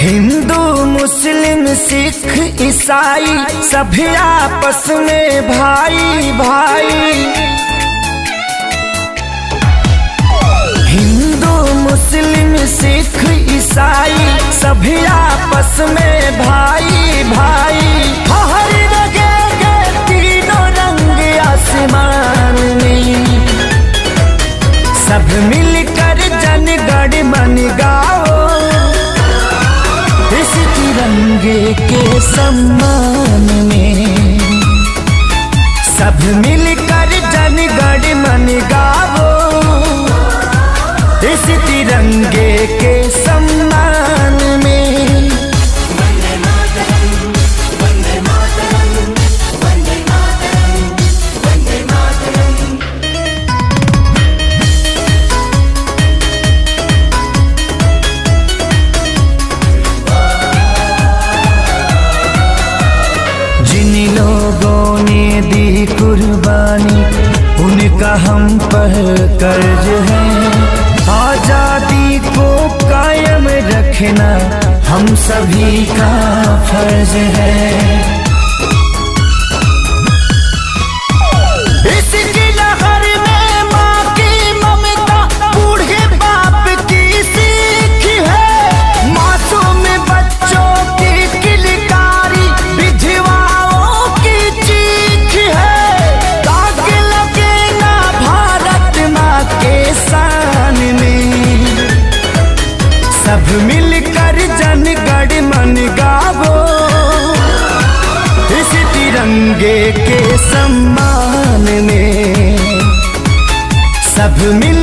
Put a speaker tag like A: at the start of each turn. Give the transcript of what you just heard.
A: हिंदू मुस्लिम सिख ईसाई सभी आपस में भाई भाई। हिंदू मुस्लिम सिख ईसाई सभी आपस में भाई भाई। हर जगह तीनों रंग आसमान में, सब मिलकर जन गण मन गाओ, इस तिरंगे के सम्मान में। सब मिलकर जन गण मन गाओ, इस तिरंगे के सम्मान में। वंदे मातरम, वंदे मातरम, वंदे मातरम, वंदे मातरम। जिन लोगों ने दी कुर्बानी उनका हम पर कर्ज है। आजादी को कायम रखना हम सभी का फर्ज है। इसकी लहर में माँ की ममता, बूढ़े बाप की सीख है। मासूम बच्चों की किलकारी, विधवाओं की चीख है। दाग लगे ना भारत माँ के शान में, सब मिलकर जन गण मन गावो, इस तिरंगे के सम्मान में। सब मिल